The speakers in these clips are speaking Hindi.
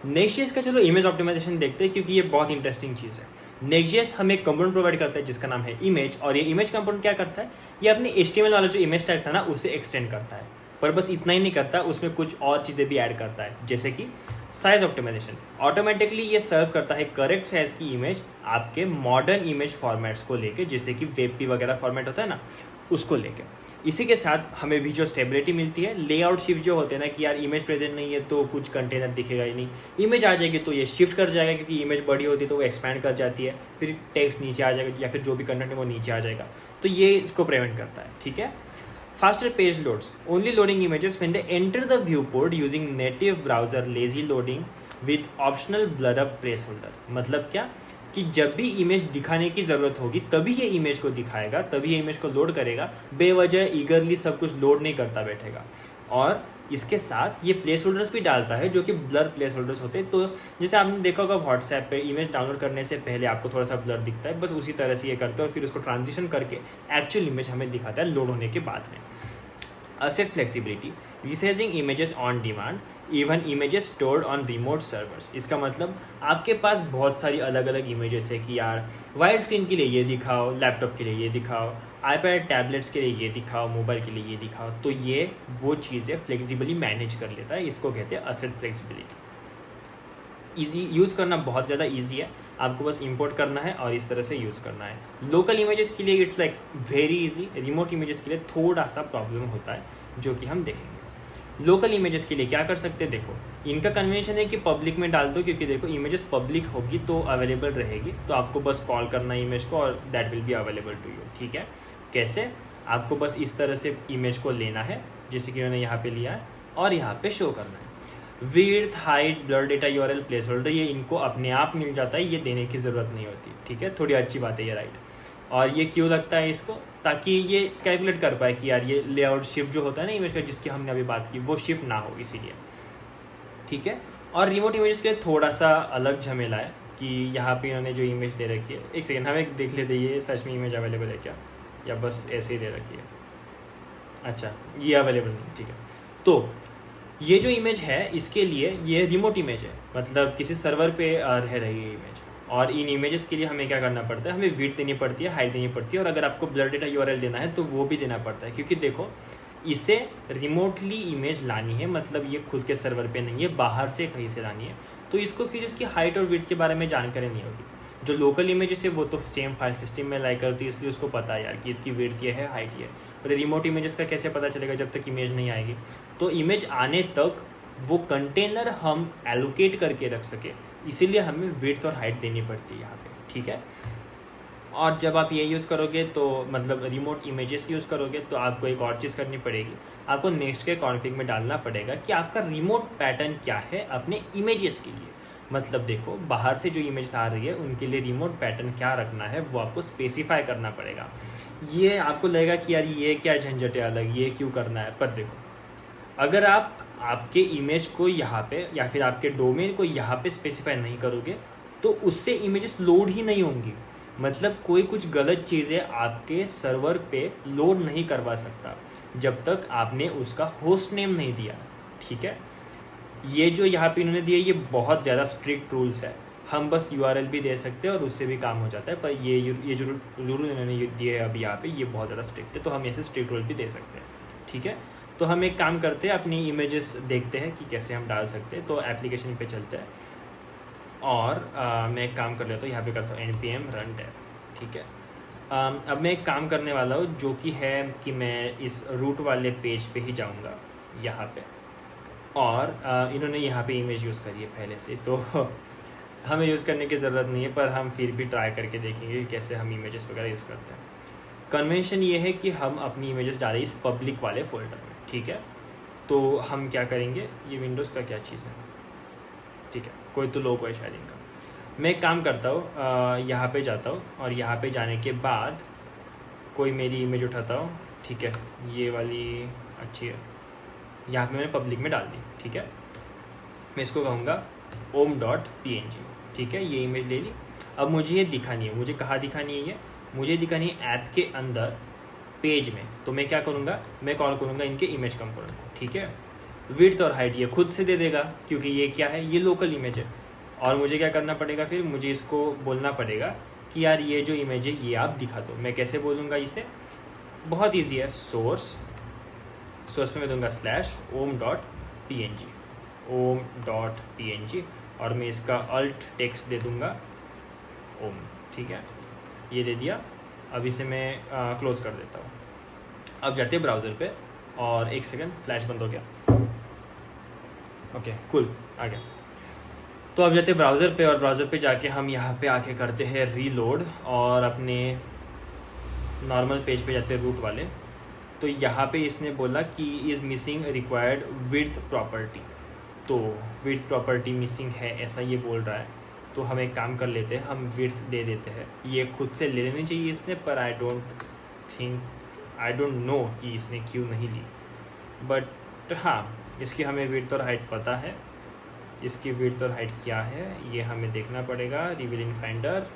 Next.js का चलो इमेज ऑप्टिमाइजेशन देखते हैं क्योंकि ये बहुत इंटरेस्टिंग चीज़ है। Next.js हमें एक कंपोनेंट प्रोवाइड करता है जिसका नाम है इमेज, और ये इमेज कंपोनेंट क्या करता है, ये अपने HTML वाला जो इमेज टैग था ना उसे एक्सटेंड करता है। पर बस इतना ही नहीं करता, उसमें कुछ और चीज़ें भी ऐड करता है, जैसे कि साइज ऑप्टिमाइजेशन। ऑटोमेटिकली ये सर्व करता है करेक्ट साइज की इमेज आपके मॉडर्न इमेज फॉर्मेट्स को लेके, जैसे कि वेबपी वगैरह फॉर्मेट होता है ना, उसको लेके। इसी के साथ हमें विजुअल स्टेबिलिटी मिलती है। लेआउट शिफ्ट जो होते हैं ना कि यार इमेज प्रेजेंट नहीं है तो कुछ कंटेनर दिखेगा ही नहीं, इमेज आ जाएगी तो ये शिफ्ट कर जाएगा क्योंकि इमेज बड़ी होती है तो वो एक्सपैंड कर जाती है, फिर टेक्स्ट नीचे आ जाएगा या फिर जो भी कंटेंट है वो नीचे आ जाएगा, तो ये इसको प्रिवेंट करता है। ठीक है। Faster page loads, only loading images when they enter the viewport using native browser lazy loading with optional blur up placeholder। मतलब क्या कि जब भी इमेज दिखाने की ज़रूरत होगी तभी ये इमेज को दिखाएगा, तभी ये इमेज को लोड करेगा, बेवजह ईगरली सब कुछ लोड नहीं करता बैठेगा। और इसके साथ ये प्लेस होल्डर्स भी डालता है जो कि ब्लर प्लेस होल्डर्स होते हैं। तो जैसे आपने देखा होगा व्हाट्सएप पे इमेज डाउनलोड करने से पहले आपको थोड़ा सा ब्लर दिखता है, बस उसी तरह से ये करता है और फिर उसको ट्रांजिशन करके एक्चुअल इमेज हमें दिखाता है लोड होने के बाद में। Asset flexibility, resizing images on demand, even images stored on remote servers। इसका मतलब आपके पास बहुत सारी अलग अलग इमेजेस है कि यार वाइड स्क्रीन के लिए ये दिखाओ, लैपटॉप के लिए ये दिखाओ, आईपैड टैबलेट्स के लिए ये दिखाओ, मोबाइल के लिए ये दिखाओ, तो ये वो चीज़ें फ्लेक्सिबली मैनेज कर लेता है। इसको कहते हैं असेट फ्लेक्सिबिलिटी। ईजी यूज़ करना बहुत ज़्यादा ईजी है, आपको बस इंपोर्ट करना है और इस तरह से यूज़ करना है। लोकल इमेजेस के लिए it's like very easy, remote images के लिए थोड़ा सा प्रॉब्लम होता है जो कि हम देखेंगे। लोकल इमेजेस के लिए क्या कर सकते हैं, देखो इनका कन्वेंशन है कि पब्लिक में डाल दो, क्योंकि देखो इमेजेस पब्लिक होगी तो अवेलेबल रहेगी, तो आपको बस कॉल करना है इमेज को और that will be available to you. ठीक है। कैसे, आपको बस इस तरह से इमेज को लेना है जैसे कि मैंने यहाँ पे लिया है और यहाँ पे शो करना है। Width, height, blur data, URL, place holder, ये इनको अपने आप मिल जाता है, ये देने की ज़रूरत नहीं होती। ठीक है, थोड़ी अच्छी बात है ये, राइट। और ये क्यों लगता है इसको, ताकि ये कैलकुलेट कर पाए कि यार ये लेआउट शिफ्ट जो होता है ना इमेज का, जिसकी हमने अभी बात की, वो शिफ्ट ना हो, इसीलिए। ठीक है। और रिमोट इमेज के लिए थोड़ा सा अलग झमेला है कि यहाँ पे इन्होंने जो इमेज दे रखी है, एक सेकेंड हम एक देख लेते ये सच में इमेज अवेलेबल है क्या, या बस ऐसे ही दे रखी है। अच्छा, ये अवेलेबल नहीं, ठीक है। तो ये जो इमेज है इसके लिए ये रिमोट इमेज है, मतलब किसी सर्वर पे रह रही है इमेज। और इन इमेजेस के लिए हमें क्या करना पड़ता है, हमें विड्थ देनी पड़ती है, हाइट देनी पड़ती है, और अगर आपको ब्लर डेटा यूआरएल देना है तो वो भी देना पड़ता है, क्योंकि देखो इसे रिमोटली इमेज लानी है, मतलब ये खुद के सर्वर पे नहीं है, बाहर से कहीं से लानी है, तो इसको फिर इसकी हाइट और विड्थ के बारे में जानकारी नहीं होगी। जो लोकल इमेजेस है वो तो सेम फाइल सिस्टम में लाई करती है, इसलिए उसको पता है यार कि इसकी विड्थ ये है, हाइट ये है। पर रिमोट इमेजेस का कैसे पता चलेगा जब तक इमेज नहीं आएगी। तो इमेज आने तक वो कंटेनर हम एलोकेट करके रख सके, इसीलिए हमें विड्थ और हाइट देनी पड़ती है यहाँ पे। ठीक है। और जब आप ये यूज़ करोगे तो मतलब रिमोट इमेजेस यूज़ करोगे तो आपको एक और चीज़ करनी पड़ेगी, आपको नेक्स्ट के कॉन्फ़िग में डालना पड़ेगा कि आपका रिमोट पैटर्न क्या है अपने इमेजेस के लिए। मतलब देखो बाहर से जो इमेज आ रही है उनके लिए रिमोट पैटर्न क्या रखना है वो आपको स्पेसिफाई करना पड़ेगा। ये आपको लगेगा कि यार ये क्या झंझट है अलग, ये क्यों करना है, पर देखो अगर आप आपके इमेज को यहाँ पे या फिर आपके डोमेन को यहाँ पे स्पेसिफाई नहीं करोगे तो उससे इमेजेस लोड ही नहीं होंगी। मतलब कोई कुछ गलत चीज़ें आपके सर्वर पे लोड नहीं करवा सकता जब तक आपने उसका होस्ट नेम नहीं दिया। ठीक है। ये जो यहाँ पे इन्होंने दिया ये बहुत ज़्यादा स्ट्रिक्ट रूल्स है, हम बस यूआरएल भी दे सकते हैं और उससे भी काम हो जाता है, पर ये जो रूल इन्होंने दिए है अभी यहाँ पे ये बहुत ज़्यादा स्ट्रिक्ट है, तो हम ऐसे स्ट्रिक्ट रूल भी दे सकते हैं। ठीक है। तो हम एक काम करते हैं, अपनी इमेजेस देखते हैं कि कैसे हम डाल सकते हैं। तो एप्लीकेशन पे चलते हैं और मैं एक काम कर लेता हूँ, यहाँ पे करता हूँ npm run dev। ठीक है। अब मैं एक काम करने वाला हूँ जो कि है कि मैं इस रूट वाले पेज पे ही जाऊँगा यहाँ पे, और इन्होंने यहाँ पे इमेज यूज़ करी है पहले से, तो हमें यूज़ करने की ज़रूरत नहीं है, पर हम फिर भी ट्राई करके देखेंगे कि कैसे हम इमेजेस वगैरह यूज़ करते हैं। कन्वेंशन ये है कि हम अपनी इमेजेस डालें इस पब्लिक वाले फोल्डर में। ठीक है। तो हम क्या करेंगे, ये विंडोज़ का क्या चीज़ है, ठीक है, कोई तो लोगो है शायद इनका। मैं एक काम करता हूँ, यहाँ पे जाता हूँ और यहाँ पे जाने के बाद कोई मेरी इमेज उठाता हूँ। ठीक है, ये वाली अच्छी है, यहाँ पे मैंने पब्लिक में डाल दी। ठीक है। मैं इसको कहूँगा om.png। ठीक है, ये इमेज ले ली। अब मुझे ये दिखानी है, मुझे कहाँ दिखानी है, ये मुझे दिखानी है ऐप के अंदर पेज में। तो मैं क्या करूँगा, मैं कॉल करूँगा इनके इमेज कंपोनेंट को। ठीक है। विड्थ और हाइट ये खुद से दे देगा क्योंकि ये क्या है, ये लोकल इमेज है। और मुझे क्या करना पड़ेगा, फिर मुझे इसको बोलना पड़ेगा कि यार ये जो इमेज है ये आप दिखा दो। मैं कैसे बोलूँगा इसे, बहुत ईजी है। सोर्स पे मैं दूंगा /om.png और मैं इसका अल्ट टेक्स्ट दे दूंगा ओम। ठीक है, ये दे दिया। अब इसे मैं क्लोज कर देता हूँ। अब जाते हैं ब्राउज़र पे और एक सेकंड, फ्लैश बंद हो गया। ओके कूल, आ गया। तो अब जाते हैं ब्राउज़र पे और ब्राउज़र पे जाके हम यहाँ पे आके करते हैं रीलोड और अपने नॉर्मल पेज पे जाते हैं रूट वाले। तो यहाँ पे इसने बोला कि is missing required width property, तो विड्थ प्रॉपर्टी मिसिंग है ऐसा ये बोल रहा है। तो हम एक काम कर लेते हैं, हम विड्थ दे देते हैं। ये खुद से ले लेनी चाहिए इसने, पर आई डोंट नो कि इसने क्यों नहीं ली, बट हाँ इसकी हमें विड्थ और हाइट पता है। इसकी विड्थ और हाइट क्या है ये हमें देखना पड़ेगा। रिवील इन फाइंडर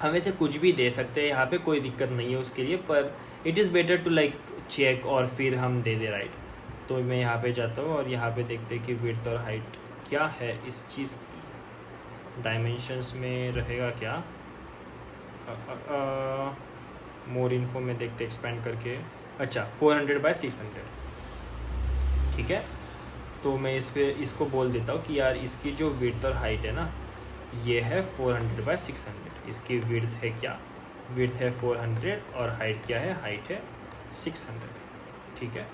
हम ऐसे कुछ भी दे सकते हैं यहाँ पे, कोई दिक्कत नहीं है उसके लिए, पर it is better to like check और फिर हम दे दे राइट। तो मैं यहाँ पे जाता हूँ और यहाँ पे देखते हैं कि विड्थ और हाइट क्या है इस चीज़ की। डायमेंशंस में रहेगा क्या, मोर इन्फो में देखते एक्सपेंड करके। अच्छा 400/600, ठीक है। तो मैं इसको बोल देता हूँ कि यार इसकी जो विड्थ और हाइट है ना ये है 400/600। इसकी विड्थ है क्या, विड्थ है 400 और हाइट क्या है, हाइट है 600। ठीक है,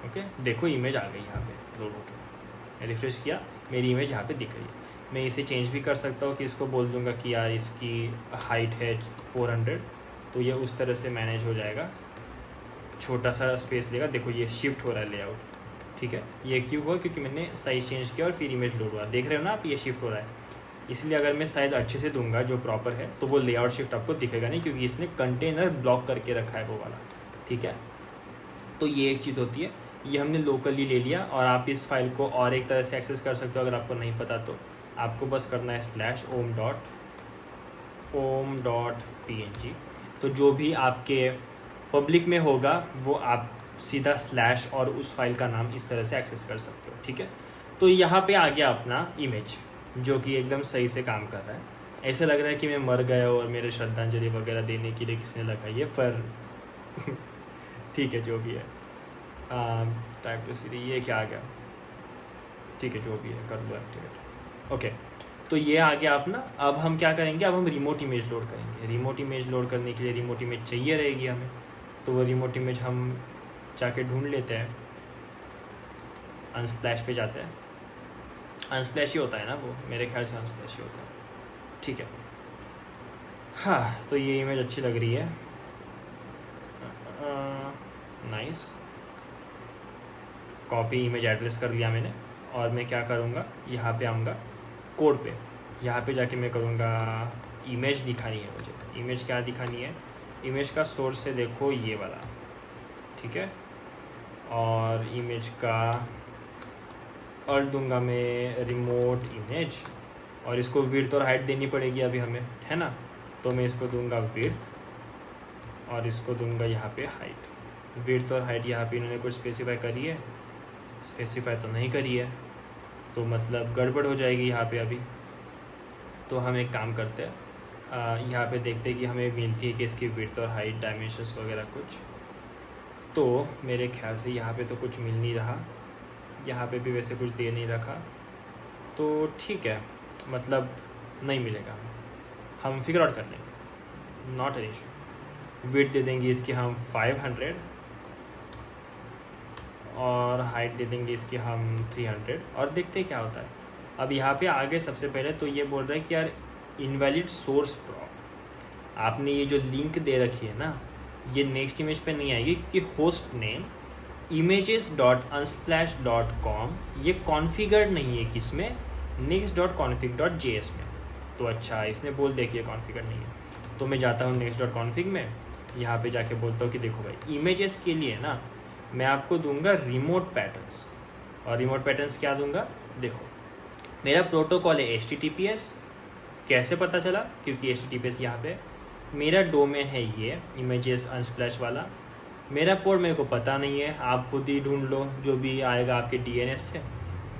ओके। देखो इमेज आ गई यहाँ पे लोड होकर, रिफ्रेश किया, मेरी इमेज यहाँ पे दिख रही है। मैं इसे चेंज भी कर सकता हूँ कि इसको बोल दूंगा कि यार इसकी हाइट है 400, तो ये उस तरह से मैनेज हो जाएगा। छोटा सा स्पेस लेगा, देखो ये शिफ्ट हो रहा है लेआउट। ठीक है, ये क्यों हुआ, क्योंकि मैंने साइज़ चेंज किया और फिर इमेज लोड हुआ। देख रहे हो ना आप, ये शिफ्ट हो रहा है। इसलिए अगर मैं साइज़ अच्छे से दूंगा जो प्रॉपर है तो वो लेआउट शिफ्ट आपको दिखेगा नहीं, क्योंकि इसने कंटेनर ब्लॉक करके रखा है वो वाला। ठीक है, तो ये एक चीज़ होती है। ये हमने लोकली ले लिया और आप इस फाइल को और एक तरह से एक्सेस कर सकते हो अगर आपको नहीं पता तो। आपको बस करना है /om.png। तो जो भी आपके पब्लिक में होगा वो आप सीधा स्लैश और उस फाइल का नाम इस तरह से एक्सेस कर सकते हो। ठीक है, तो यहाँ पे आ गया अपना इमेज जो कि एकदम सही से काम कर रहा है। ऐसे लग रहा है कि मैं मर गया और मेरे श्रद्धांजलि वगैरह देने के लिए किसने लगाई है, पर ठीक है जो भी है। टाइप टू सीरी, ये क्या आ गया, ठीक है जो भी है कर लो एक्टिवेट। ओके, तो ये आ गया अपना। अब हम क्या करेंगे, अब हम रिमोट इमेज लोड करेंगे। रिमोट इमेज लोड करने के लिए रिमोट इमेज चाहिए रहेगी हमें, तो वो रिमोट इमेज हम जाके ढूंढ लेते हैं। अनस्प्लैश पे जाते हैं, अनस्प्लैश ही होता है ना वो, मेरे ख्याल से अनस्प्लैश ही होता है। ठीक है, हाँ तो ये इमेज अच्छी लग रही है, नाइस। कॉपी इमेज एड्रेस कर लिया मैंने और मैं क्या करूँगा, यहाँ पे आऊँगा कोड पे। यहाँ पे जाके मैं करूँगा इमेज दिखानी है मुझे। इमेज क्या दिखानी है, इमेज का सोर्स है देखो ये वाला, ठीक है। और इमेज का और दूंगा मैं रिमोट इमेज, और इसको विड्थ और हाइट देनी पड़ेगी अभी हमें, है ना। तो मैं इसको दूंगा विड्थ और इसको दूंगा यहाँ पे हाइट। विड्थ और हाइट यहाँ पे इन्होंने कुछ स्पेसिफाई करी है, स्पेसिफाई तो नहीं करी है, तो मतलब गड़बड़ हो जाएगी यहाँ पे अभी। तो हम एक काम करते हैं, यहाँ पे देखते हैं कि हमें मिलती है कि इसकी विड्थ और हाइट डायमेंशंस वगैरह कुछ। तो मेरे ख्याल से यहाँ पे तो कुछ मिल नहीं रहा, यहाँ पे भी वैसे कुछ दे नहीं रखा, तो ठीक है मतलब नहीं मिलेगा, हम फिगर आउट कर लेंगे, नॉट एन इशू। विड्थ दे देंगे इसकी हम 500 और हाइट दे देंगे इसकी हम 300 और देखते हैं क्या होता है। अब यहाँ पे आगे सबसे पहले तो ये बोल रहा है कि यार इनवैलिड सोर्स प्रॉप, आपने ये जो लिंक दे रखी है ना ये नेक्स्ट इमेज पे नहीं आएगी, क्योंकि होस्ट नेम images.unsplash.com ये कॉन्फ़िगर्ड नहीं है किसमें, next.config.js में। तो अच्छा इसने बोल दिया कि ये कॉन्फ़िगर नहीं है, तो मैं जाता हूँ next.config में, यहाँ पे जाके बोलता हूँ कि देखो भाई इमेजेस के लिए ना मैं आपको दूंगा रिमोट पैटर्न्स। और रिमोट पैटर्न्स क्या दूंगा, देखो मेरा प्रोटोकॉल है HTTPS। कैसे पता चला, क्योंकि HTTPS यहाँ पे मेरा डोमेन है ये इमेजेस अनस्प्लैश वाला, मेरा पोर्ट मेरे को पता नहीं है, आप खुद ही ढूंढ लो जो भी आएगा आपके DNS से,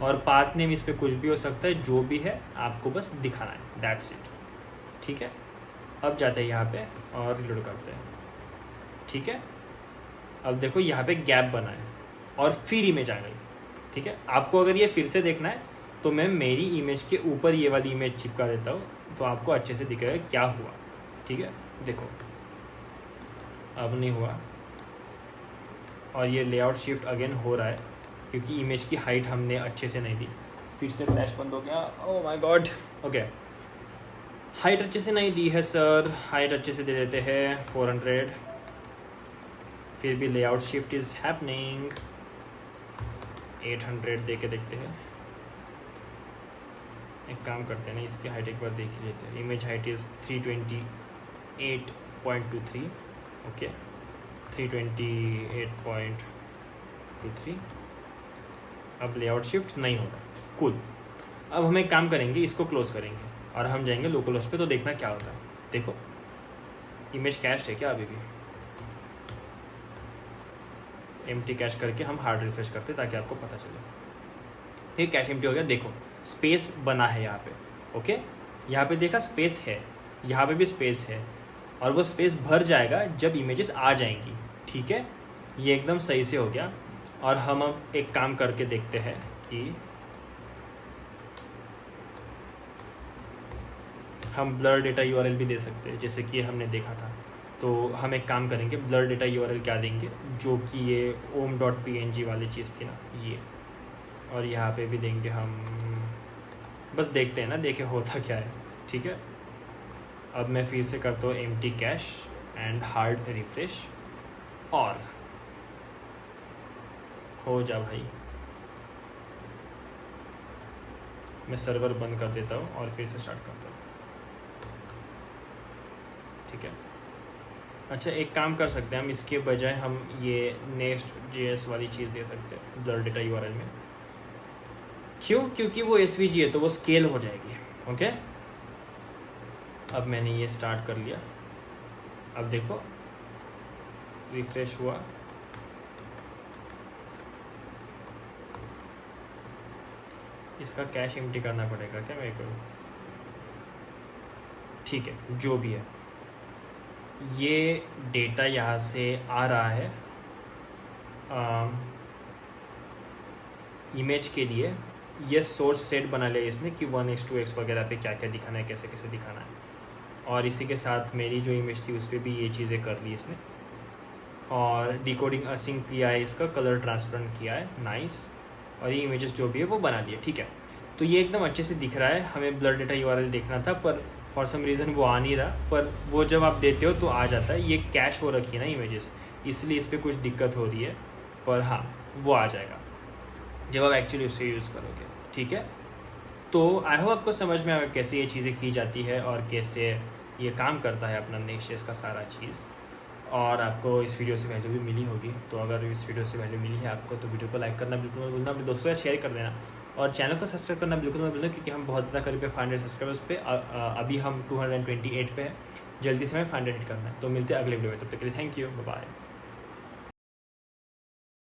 और पाथ नेम इस पर कुछ भी हो सकता है, जो भी है आपको बस दिखाना है, दैट्स इट। ठीक है, अब जाते हैं यहाँ पे और रिलोड करते हैं। ठीक है, अब देखो यहाँ पे गैप बना है और फिर इमेज आ गई। ठीक है, आपको अगर ये फिर से देखना है तो मैं मेरी इमेज के ऊपर ये वाली इमेज चिपका देता हूँ, तो आपको अच्छे से दिखेगा क्या हुआ। ठीक है, देखो अब नहीं हुआ, और ये लेआउट शिफ्ट अगेन हो रहा है क्योंकि इमेज की हाइट हमने अच्छे से नहीं दी। फिर से फ्लैश बंद हो गया, oh my God. Okay, height अच्छे से नहीं दी है सर, हाइट अच्छे से दे देते हैं 400। फिर भी लेआउट शिफ्ट इज़ हैपनिंग, 800 दे के देखते हैं। एक काम करते हैं ना, इसकी हाइट एक बार देख ही लेते हैं। Image height is 328.23। ओके, 328.23। अब लेआउट शिफ्ट नहीं हो रहा, कूल। अब हम एक काम करेंगे, इसको क्लोज करेंगे और हम जाएंगे लोकल होस्ट पे, तो देखना क्या होता है। देखो इमेज कैश्ड है क्या, अभी भी एम्प्टी कैश करके हम हार्ड रिफ्रेश करते ताकि आपको पता चले। ये कैश एम्प्टी हो गया, देखो स्पेस बना है यहाँ पे। ओके, यहाँ पे देखा स्पेस है, यहाँ पे भी स्पेस है, और वो स्पेस भर जाएगा जब इमेजेस आ जाएंगी। ठीक है, ये एकदम सही से हो गया। और हम अब एक काम करके देखते हैं कि हम ब्लर डेटा URL भी दे सकते हैं, जैसे कि हमने देखा था। तो हम एक काम करेंगे, ब्लर डेटा URL क्या देंगे, जो कि ये om.png वाली चीज़ थी ना ये, और यहाँ पे भी देंगे हम, बस देखते हैं ना, देखे होता क्या है। ठीक है, अब मैं फिर से करता हूँ empty cash and hard refresh, और हो जा भाई। मैं सर्वर बंद कर देता हूँ और फिर से स्टार्ट करता हूँ। ठीक है, अच्छा एक काम कर सकते हैं हम, इसके बजाय हम ये Next.js वाली चीज़ दे सकते हैं ब्लर डेटा URL में। क्यों? क्योंकि वो SVG है तो वो स्केल हो जाएगी। ओके, अब मैंने ये स्टार्ट कर लिया, अब देखो रिफ्रेश हुआ, इसका कैश एम्प्टी करना पड़ेगा क्या मेरे को? ठीक है, जो भी है, ये डेटा यहाँ से आ रहा है इमेज के लिए। ये सोर्स सेट बना लिया इसने कि 1x 2x वगैरह पे क्या क्या दिखाना है, कैसे कैसे दिखाना है, और इसी के साथ मेरी जो इमेज थी उस पर भी ये चीज़ें कर ली इसने, और डिकोडिंग असिंक किया है, इसका कलर ट्रांसपेरेंट किया है, नाइस, और ये इमेजेस जो भी है वो बना लिए। ठीक है, तो ये एकदम अच्छे से दिख रहा है। हमें ब्लर डेटा URL देखना था पर फॉर सम रीज़न वो आ नहीं रहा, पर वो जब आप देते हो तो आ जाता है। ये कैश हो रखी है ना इमेजेस, इसलिए इस पर कुछ दिक्कत हो रही है, पर हाँ वो आ जाएगा जब आप एक्चुअली उससे यूज़ करोगे। ठीक है, तो आई होप आपको समझ में आएगा कैसे ये चीज़ें की जाती है और कैसे ये काम करता है अपना Next.js का सारा चीज़। और आपको इस वीडियो से वैल्यू भी मिली होगी, तो अगर इस वीडियो से वैल्यू मिली है आपको तो वीडियो को लाइक करना बिल्कुल मत भूलना, अपने दोस्तों से शेयर कर देना, और चैनल को सब्सक्राइब करना बिल्कुल मत भूलना, क्योंकि हम बहुत ज़्यादा करीब 500 सब्सक्राइबर्स पे, अभी हम 228 पे हैं, जल्दी से हमें 500 हिट करना है। तो मिलते हैं अगले वीडियो में, तब तक के लिए थैंक यू, बाय बाय।